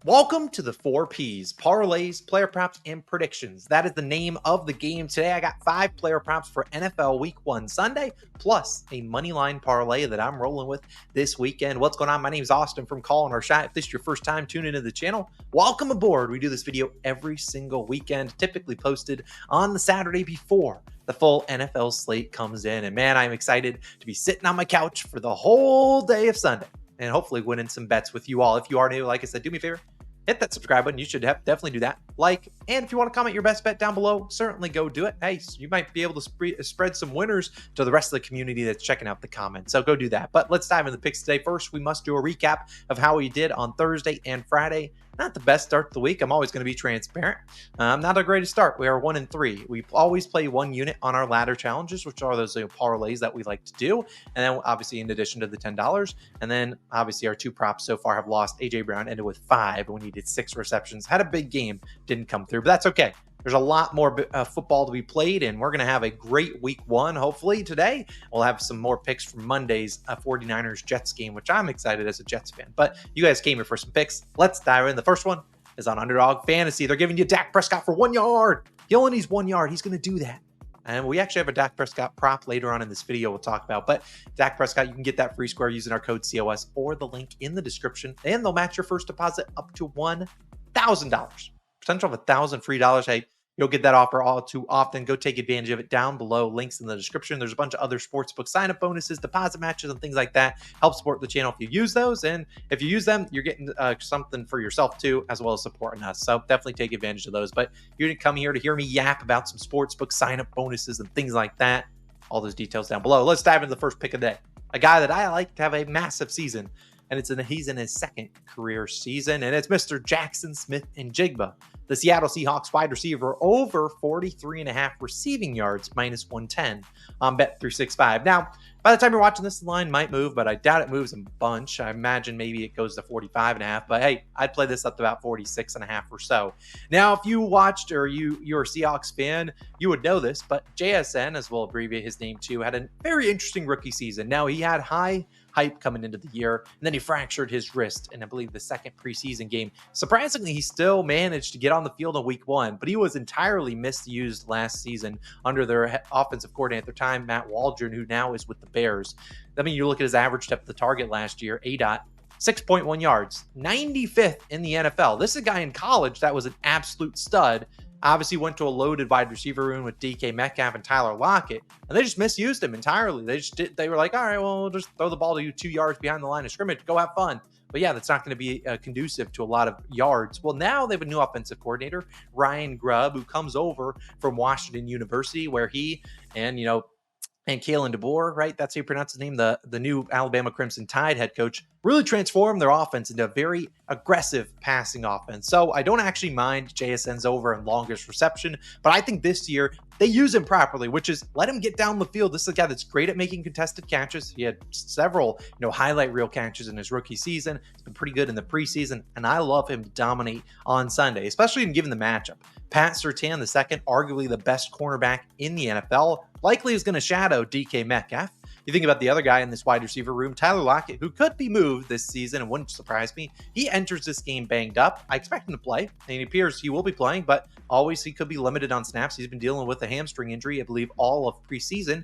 Welcome to the 4Ps, Parlays, Player Props, and Predictions. That is the name of the game. Today I got 5 player props for NFL Week 1 Sunday, plus a moneyline parlay that I'm rolling with this weekend. What's going on? My name is Austin from Calling Our Shot. If this is your first time tuning into the channel, welcome aboard. We do this video every single weekend, typically posted on the Saturday before the full NFL slate comes in. And man, I'm excited to be sitting on my couch for the whole day of Sunday and hopefully winning some bets with you all. If you are new, like I said, do me a favor, hit that subscribe button. You should definitely do that. Like, and if you want to comment your best bet down below, certainly go do it. Hey, you might be able to spread some winners to the rest of the community that's checking out the comments. So go do that. But let's dive into the picks today. First, we must do a recap of how we did on Thursday and Friday. Not the best start to the week. I'm always going to be transparent. Not a greatest start. We are 1-3. We always play one unit on our ladder challenges, which are those parlays that we like to do. And then obviously in addition to the $10. And then obviously our 2 props so far have lost. AJ Brown ended with 5 when he did 6 receptions. Had a big game. Didn't come through, but that's okay. There's a lot more football to be played, and we're going to have a great week 1, hopefully, today. We'll have some more picks from Monday's 49ers-Jets game, which I'm excited as a Jets fan. But you guys came here for some picks. Let's dive in. The first one is on Underdog Fantasy. They're giving you Dak Prescott for 1 yard. He only needs 1 yard. He's going to do that. And we actually have a Dak Prescott prop later on in this video we'll talk about. But Dak Prescott, you can get that free square using our code COS or the link in the description. And they'll match your first deposit up to $1,000. Potential of $1,000 free dollars. Hey, you'll get that offer all too often. Go take advantage of it down below. Links in the description. There's a bunch of other sportsbook sign-up bonuses, deposit matches, and things like that. Help support the channel if you use those. And if you use them, you're getting something for yourself too, as well as supporting us. So definitely take advantage of those. But you didn't come here to hear me yap about some sportsbook sign-up bonuses and things like that. All those details down below. Let's dive into the first pick of the day. A guy that I like to have a massive season. And he's in his second career season, and it's Mr. Jackson Smith-Njigba, the Seattle Seahawks wide receiver, over 43.5 receiving yards, minus 110 on Bet365. Now, by the time you're watching this, the line might move, but I doubt it moves a bunch. I imagine maybe it goes to 45.5, but hey, I'd play this up to about 46.5 or so. Now, if you watched or you're a Seahawks fan, you would know this, but JSN, as we'll abbreviate his name too, had a very interesting rookie season. Now, he had high hype coming into the year, and then he fractured his wrist in, I believe, the second preseason game. Surprisingly, he still managed to get on the field in week 1, but he was entirely misused last season under their offensive coordinator at the time, Matt Waldron, who now is with the Bears. I mean, you look at his average depth of the target last year, ADOT, 6.1 yards, 95th in the NFL. This is a guy in college that was an absolute stud. Obviously went to a loaded wide receiver room with DK Metcalf and Tyler Lockett, and they just misused him entirely. They were like, all right, well, we'll just throw the ball to you 2 yards behind the line of scrimmage. Go have fun. But yeah, that's not going to be conducive to a lot of yards. Well, now they have a new offensive coordinator, Ryan Grubb, who comes over from Washington University, where he and Kalen DeBoer, right? That's how you pronounce his name. The new Alabama Crimson Tide head coach really transformed their offense into a very aggressive passing offense. So I don't actually mind JSN's over and longest reception, but I think this year they use him properly, which is let him get down the field. This is a guy that's great at making contested catches. He had several, highlight reel catches in his rookie season. He's been pretty good in the preseason, and I love him to dominate on Sunday, especially given the matchup. Pat Surtain, the second, arguably the best cornerback in the NFL, likely is going to shadow DK Metcalf. You think about the other guy in this wide receiver room, Tyler Lockett, who could be moved this season and wouldn't surprise me. He enters this game banged up. I expect him to play, and it appears he will be playing, but always he could be limited on snaps. He's been dealing with a hamstring injury, I believe, all of preseason.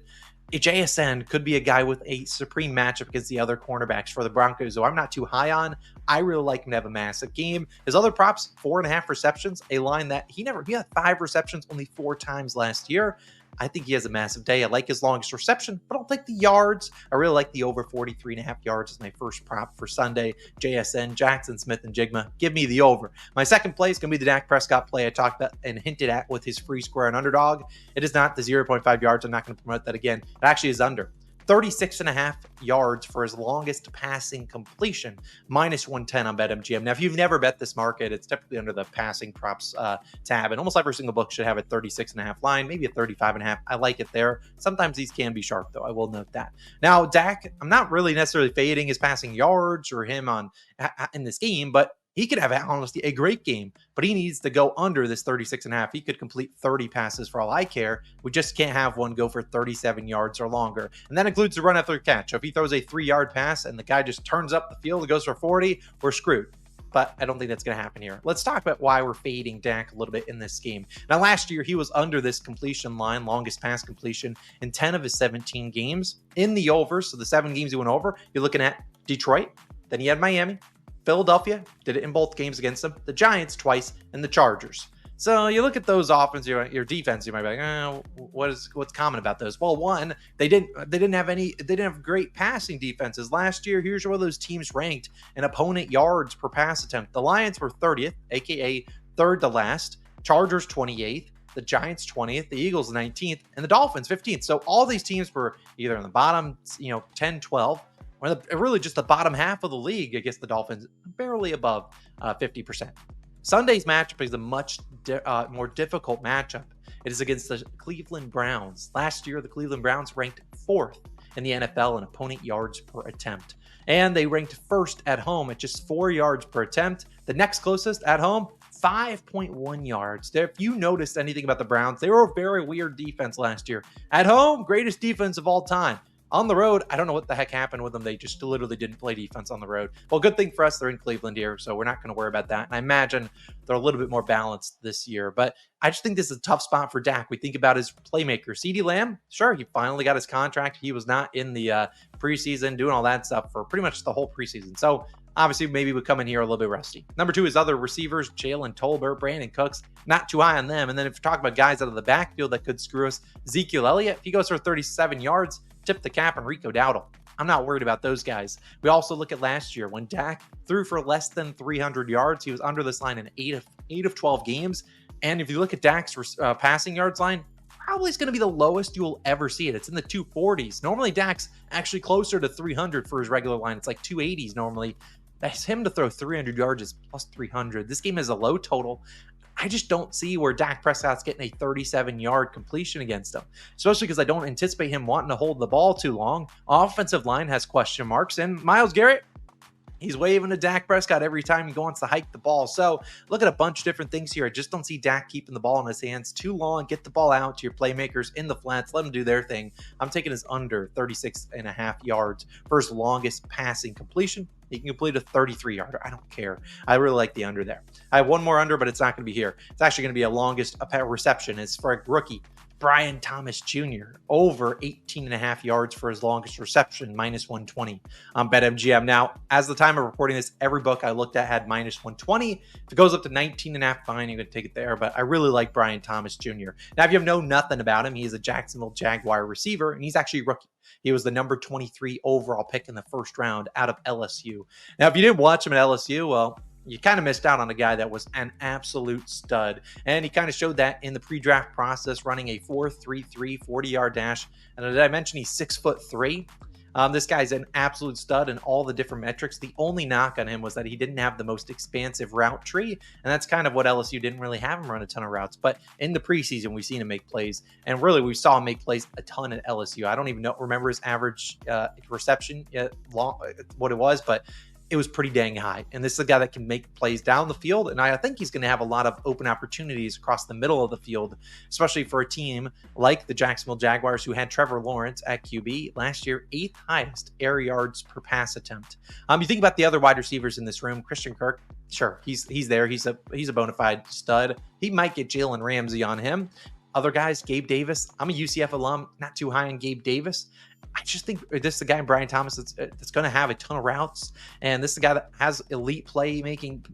JSN could be a guy with a supreme matchup against the other cornerbacks for the Broncos, who I'm not too high on. I really like him to have a massive game. His other props, 4.5 receptions, a line that he had 5 receptions only 4 times last year. I think he has a massive day. I like his longest reception, but I'll take the yards. I really like the over 43.5 yards as my first prop for Sunday. JSN, Jackson Smith-Njigba, give me the over. My second play is going to be the Dak Prescott play I talked about and hinted at with his free square and Underdog. It is not the 0.5 yards. I'm not going to promote that again. It actually is under. 36.5 yards for his longest passing completion, minus 110 on BetMGM. Now, if you've never bet this market, it's typically under the passing props tab, and almost every single book should have a 36.5 line, maybe a 35.5. I like it there. Sometimes these can be sharp, though. I will note that. Now, Dak, I'm not really necessarily fading his passing yards or him in this game, but he could have, honestly, a great game, but he needs to go under this 36.5. He could complete 30 passes for all I care. We just can't have one go for 37 yards or longer. And that includes the run after catch. So if he throws a 3-yard pass and the guy just turns up the field and goes for 40, we're screwed. but I don't think that's going to happen here. Let's talk about why we're fading Dak a little bit in this game. Now, last year, he was under this completion line, longest pass completion in 10 of his 17 games in the over. So the 7 games he went over, you're looking at Detroit, then he had Miami, Philadelphia, did it in both games against them, the Giants twice, and the Chargers. So you look at those offense, your defense, you might be like, what's common about those? Well, one, they didn't have great passing defenses last year. Here's where those teams ranked in opponent yards per pass attempt. The Lions were 30th, aka third to last. Chargers 28th, the Giants 20th, the Eagles 19th, and the Dolphins 15th. So all these teams were either in the bottom, 10, 12, or really just the bottom half of the league against the Dolphins, barely above 50%. Sunday's matchup is a much more difficult matchup. It is against the Cleveland Browns. Last year, the Cleveland Browns ranked 4th in the NFL in opponent yards per attempt. And they ranked 1st at home at just 4 yards per attempt. The next closest at home, 5.1 yards. If you noticed anything about the Browns, they were a very weird defense last year. At home, greatest defense of all time. On the road, I don't know what the heck happened with them. They just literally didn't play defense on the road. Well, good thing for us, they're in Cleveland here, so we're not going to worry about that. And I imagine they're a little bit more balanced this year. But I just think this is a tough spot for Dak. We think about his playmaker. CeeDee Lamb, sure, he finally got his contract. He was not in the preseason doing all that stuff for pretty much the whole preseason. So obviously, maybe we come in here a little bit rusty. Number 2 is other receivers, Jalen Tolbert, Brandon Cooks, not too high on them. And then if you talk about guys out of the backfield that could screw us, Ezekiel Elliott, if he goes for 37 yards, tip the cap on Rico Dowdle. I'm not worried about those guys. We also look at last year when Dak threw for less than 300 yards. He was under this line in 8 of 12 games. And if you look at Dak's passing yards line, probably is going to be the lowest you'll ever see it. It's in the 240s. Normally, Dak's actually closer to 300 for his regular line. It's like 280s normally. That's him to throw 300 yards is plus 300. This game has a low total. I just don't see where Dak Prescott's getting a 37-yard completion against him, especially because I don't anticipate him wanting to hold the ball too long. Offensive line has question marks, and Myles Garrett, he's waving to Dak Prescott every time he wants to hike the ball. So look at a bunch of different things here. I just don't see Dak keeping the ball in his hands too long. Get the ball out to your playmakers in the flats. Let them do their thing. I'm taking his under 36.5 yards for his longest passing completion. He can complete a 33-yarder. I don't care. I really like the under there. I have one more under, but it's not going to be here. It's actually going to be a longest reception. It's for a rookie, Brian Thomas Jr., over 18.5 yards for his longest reception, minus 120 on BetMGM. Now, as the time of recording this, every book I looked at had minus 120. If it goes up to 19.5, fine, you're going to take it there. But I really like Brian Thomas Jr. Now, if you have nothing about him, he is a Jacksonville Jaguar receiver, and he's actually a rookie. He was the number 23 overall pick in the first round out of LSU. Now, if you didn't watch him at LSU, well, you kind of missed out on a guy that was an absolute stud. And he kind of showed that in the pre-draft process, running a 4.33 40-yard dash. And did I mention he's 6'3"? This guy's an absolute stud in all the different metrics. The only knock on him was that he didn't have the most expansive route tree, and that's kind of what LSU didn't really have him run a ton of routes. But in the preseason, we've seen him make plays, and really we saw him make plays a ton at LSU. I don't even remember his average reception, what it was, but it was pretty dang high. And this is a guy that can make plays down the field. And I think he's going to have a lot of open opportunities across the middle of the field, especially for a team like the Jacksonville Jaguars, who had Trevor Lawrence at QB last year, 8th highest air yards per pass attempt. You think about the other wide receivers in this room, Christian Kirk, sure, he's there. He's a bona fide stud. He might get Jalen Ramsey on him. Other guys, Gabe Davis. I'm a UCF alum, not too high on Gabe Davis. I just think this is the guy, Brian Thomas, that's going to have a ton of routes, and this is the guy that has elite playmaking,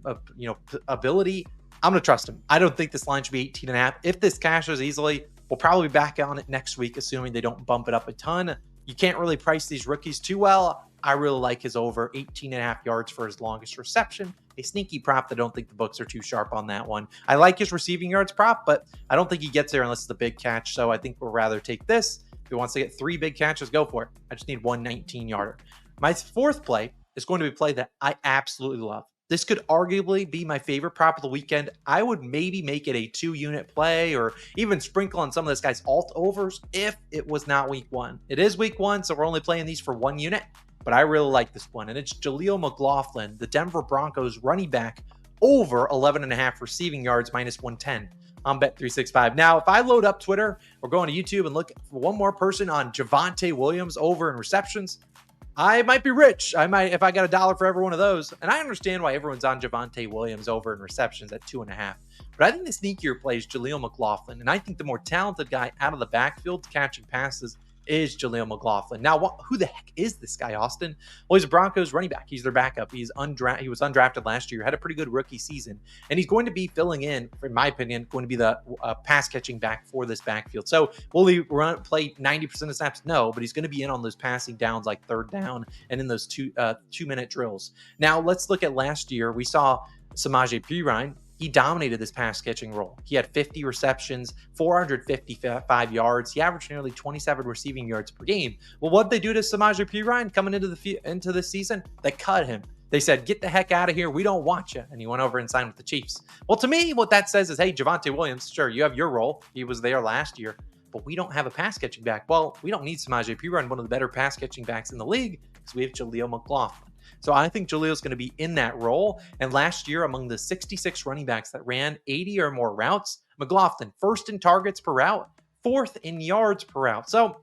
ability. I'm going to trust him. I don't think this line should be 18.5. If this cashes easily, we'll probably be back on it next week, assuming they don't bump it up a ton. You can't really price these rookies too well. I really like his over 18.5 yards for his longest reception. A sneaky prop. I don't think the books are too sharp on that one. I like his receiving yards prop, but I don't think he gets there unless it's a big catch. So I think we'll rather take this. If he wants to get 3 big catches, go for it. I just need one 19-yarder. My fourth play is going to be a play that I absolutely love. This could arguably be my favorite prop of the weekend. I would maybe make it a 2-unit play or even sprinkle on some of this guy's alt overs if it was not week 1. It is week 1, so we're only playing these for 1 unit, but I really like this one. And it's Jaleel McLaughlin, the Denver Broncos running back, over 11.5 receiving yards, minus 110 on Bet365. Now, if I load up Twitter or go on to YouTube and look for one more person on Javonte Williams over in receptions, I might be rich. I might, if I got $1 for every one of those. And I understand why everyone's on Javonte Williams over in receptions at 2.5. But I think the sneakier play is Jaleel McLaughlin. And I think the more talented guy out of the backfield catching passes is Jaleel McLaughlin. Now, who the heck is this guy, Austin? Well, he's a Broncos running back. He's their backup. He was undrafted last year, had a pretty good rookie season. And he's going to be filling in, in my opinion, going to be the pass catching back for this backfield. So will he play 90% of snaps? No, but he's going to be in on those passing downs like third down and in those 2-minute drills. Now, let's look at last year. We saw Samaje Perine. He dominated this pass catching role. He had 50 receptions, 455 yards. He averaged nearly 27 receiving yards per game. Well, what did they do to Samaje Perine coming into this season? They cut him. They said, get the heck out of here. We don't want you. And he went over and signed with the Chiefs. Well, to me, what that says is, hey, Javonte Williams, sure, you have your role. He was there last year, but we don't have a pass catching back. Well, we don't need Samaje Perine, one of the better pass catching backs in the league, because we have Jaleel McLaughlin. So I think Jaleel's going to be in that role. And last year, among the 66 running backs that ran 80 or more routes, McLaughlin, first in targets per route, fourth in yards per route. So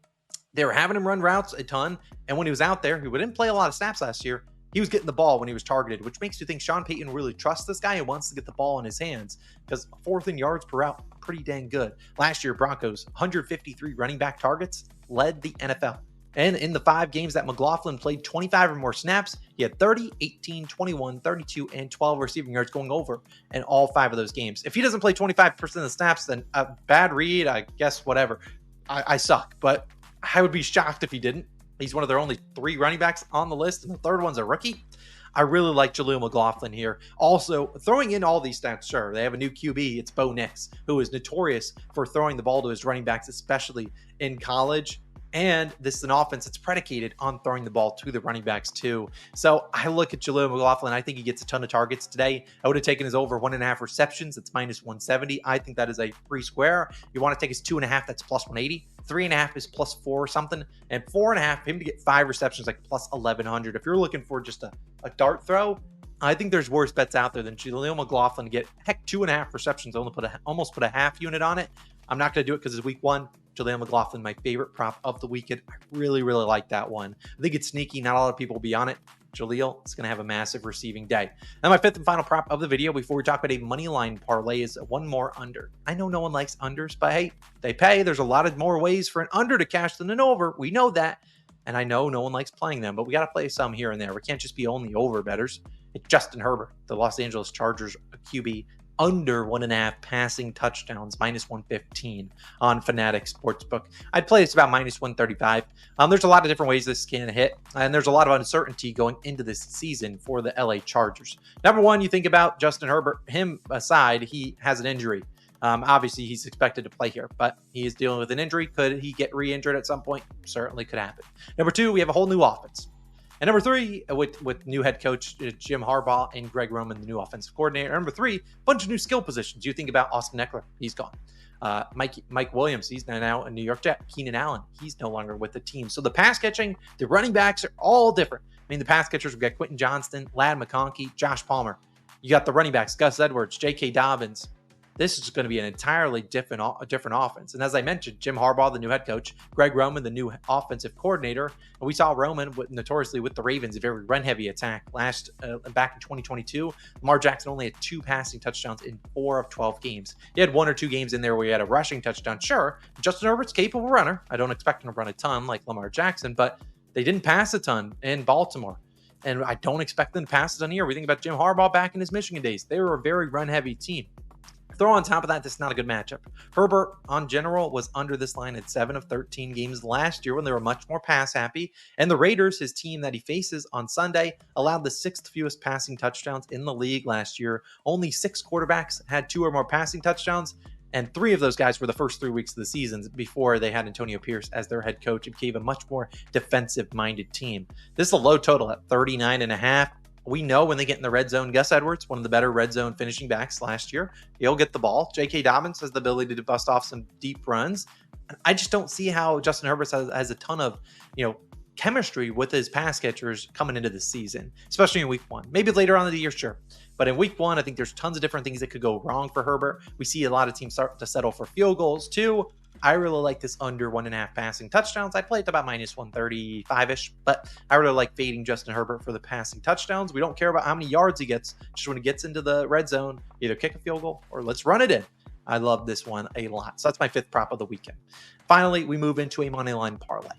they were having him run routes a ton. And when he was out there, he didn't play a lot of snaps last year. He was getting the ball when he was targeted, which makes you think Sean Payton really trusts this guy and wants to get the ball in his hands, because fourth in yards per route, pretty dang good. Last year, Broncos, 153 running back targets, led the NFL. And in the 5 games that McLaughlin played 25 or more snaps, he had 30, 18, 21, 32, and 12 receiving yards going over in all 5 of those games. If he doesn't play 25% of the snaps, then a bad read, I guess, whatever. I suck, but I would be shocked if he didn't. He's one of their only 3 running backs on the list, and the third one's a rookie. I really like Jaleel McLaughlin here. Also, throwing in all these stats, sure, they have a new QB. It's Bo Nix, who is notorious for throwing the ball to his running backs, especially in college. And this is an offense that's predicated on throwing the ball to the running backs too. So I look at Jaleel McLaughlin. I think he gets a ton of targets today. I would have taken his over 1.5 receptions. It's minus 170. I think that is a free square. You want to take his 2.5, that's plus 180. 3.5 is plus 4 or something. And 4.5, him to get 5 receptions, like plus 1,100. If you're looking for just a dart throw, I think there's worse bets out there than Jaleel McLaughlin to get, heck, 2.5 receptions. Almost put a half unit on it. I'm not going to do it because it's week 1. Jaleel McLaughlin, my favorite prop of the weekend. I really, really like that one. I think it's sneaky. Not a lot of people will be on it. Jaleel is going to have a massive receiving day. Now, my 5th and final prop of the video before we talk about a money line parlay is one more under. I know no one likes unders, but hey, they pay. There's a lot of more ways for an under to cash than an over. We know that. And I know no one likes playing them, but we got to play some here and there. We can't just be only over bettors. It's Justin Herbert, the Los Angeles Chargers QB, under 1.5 passing touchdowns, minus 115 on Fanatic Sportsbook. I'd play this about minus 135. There's a lot of different ways this can hit, and there's a lot of uncertainty going into this season for the LA Chargers. Number one, you think about Justin Herbert. Him aside, he has an injury. Obviously, he's expected to play here, but he is dealing with an injury. Could he get re-injured at some point? Certainly could happen. Number 2, we have a whole new offense. And number 3, with new head coach Jim Harbaugh and Greg Roman, the new offensive coordinator. Number 3, a bunch of new skill positions. You think about Austin Eckler, he's gone. Mike Williams, he's now a New York Jet. Keenan Allen, he's no longer with the team. So the pass catching, the running backs are all different. I mean, the pass catchers, we've got Quentin Johnston, Ladd McConkey, Josh Palmer. You got the running backs, Gus Edwards, J.K. Dobbins. This is going to be an entirely different offense. And as I mentioned, Jim Harbaugh, the new head coach, Greg Roman, the new offensive coordinator. And we saw Roman notoriously with the Ravens, a very run-heavy attack. Back in 2022, Lamar Jackson only had 2 passing touchdowns in 4 of 12 games. He had 1 or 2 games in there where he had a rushing touchdown. Sure, Justin Herbert's a capable runner. I don't expect him to run a ton like Lamar Jackson, but they didn't pass a ton in Baltimore. And I don't expect them to pass a ton here. We think about Jim Harbaugh back in his Michigan days. They were a very run-heavy team. Throw on top of that, this is not a good matchup. Herbert, on general, was under this line at 7 of 13 games last year when they were much more pass happy. And the Raiders, his team that he faces on Sunday, allowed the 6th fewest passing touchdowns in the league last year. Only 6 quarterbacks had 2 or more passing touchdowns. And 3 of those guys were the first 3 weeks of the season before they had Antonio Pierce as their head coach. It became a much more defensive-minded team. This is a low total at 39.5. We know when they get in the red zone, Gus Edwards, one of the better red zone finishing backs last year, he'll get the ball. J.K. Dobbins has the ability to bust off some deep runs. I just don't see how Justin Herbert has a ton of, chemistry with his pass catchers coming into this season, especially in week 1. Maybe later on in the year, sure. But in week 1, I think there's tons of different things that could go wrong for Herbert. We see a lot of teams start to settle for field goals too. I really like this under 1.5 passing touchdowns. I'd play it to about minus 135-ish, but I really like fading Justin Herbert for the passing touchdowns. We don't care about how many yards he gets. Just when he gets into the red zone, either kick a field goal or let's run it in. I love this one a lot. So that's my 5th prop of the weekend. Finally, we move into a money line parlay.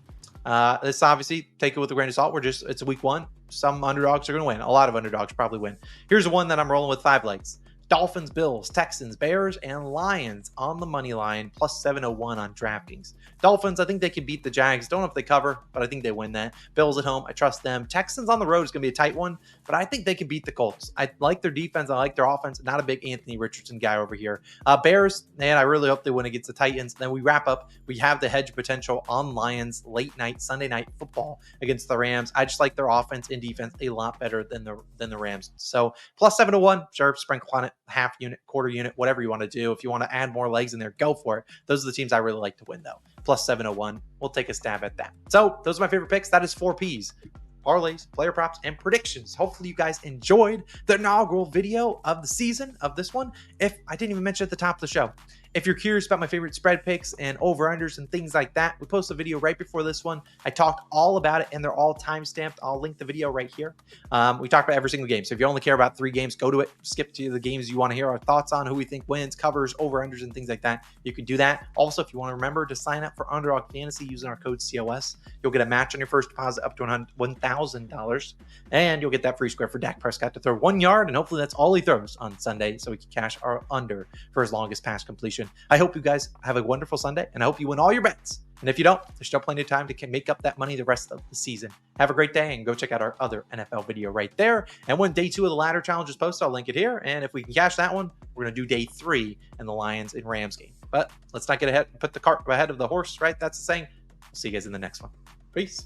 This obviously, take it with a grain of salt. It's week 1. Some underdogs are going to win. A lot of underdogs probably win. Here's one that I'm rolling with 5 legs. Dolphins, Bills, Texans, Bears, and Lions on the money line, plus 701 on DraftKings. Dolphins, I think they can beat the Jags. Don't know if they cover, but I think they win that. Bills at home, I trust them. Texans on the road is going to be a tight one, but I think they can beat the Colts. I like their defense. I like their offense. Not a big Anthony Richardson guy over here. Bears, man, I really hope they win against the Titans. Then we wrap up. We have the hedge potential on Lions late night, Sunday night football against the Rams. I just like their offense and defense a lot better than the Rams. So plus 701, sure, sprinkle on it. Half unit, quarter unit, whatever you want to do. If you want to add more legs in there, go for it. Those are the teams I really like to win, though. Plus 701. We'll take a stab at that. So those are my favorite picks. That is 4 Ps. Parlays, player props, and predictions. Hopefully you guys enjoyed the inaugural video of the season of this one. If I didn't even mention at the top of the show, if you're curious about my favorite spread picks and over-unders and things like that, we post a video right before this one. I talked all about it, and they're all time-stamped. I'll link the video right here. We talked about every single game. So if you only care about 3 games, go to it. Skip to the games you want to hear our thoughts on, who we think wins, covers, over-unders, and things like that. You can do that. Also, if you want to remember to sign up for Underdog Fantasy using our code COS, you'll get a match on your first deposit up to $1,000, and you'll get that free square for Dak Prescott to throw 1 yard, and hopefully that's all he throws on Sunday, so we can cash our under for his longest pass completion. I hope you guys have a wonderful Sunday, and I hope you win all your bets. And if you don't, there's still plenty of time to make up that money the rest of the season. Have a great day, and go check out our other NFL video right there. And when day 2 of the ladder challenge is posted, I'll link it here. And if we can cash that one, we're going to do day 3 in the Lions and Rams game. But let's not get ahead, put the cart ahead of the horse, right? That's the saying. We'll see you guys in the next one. Peace.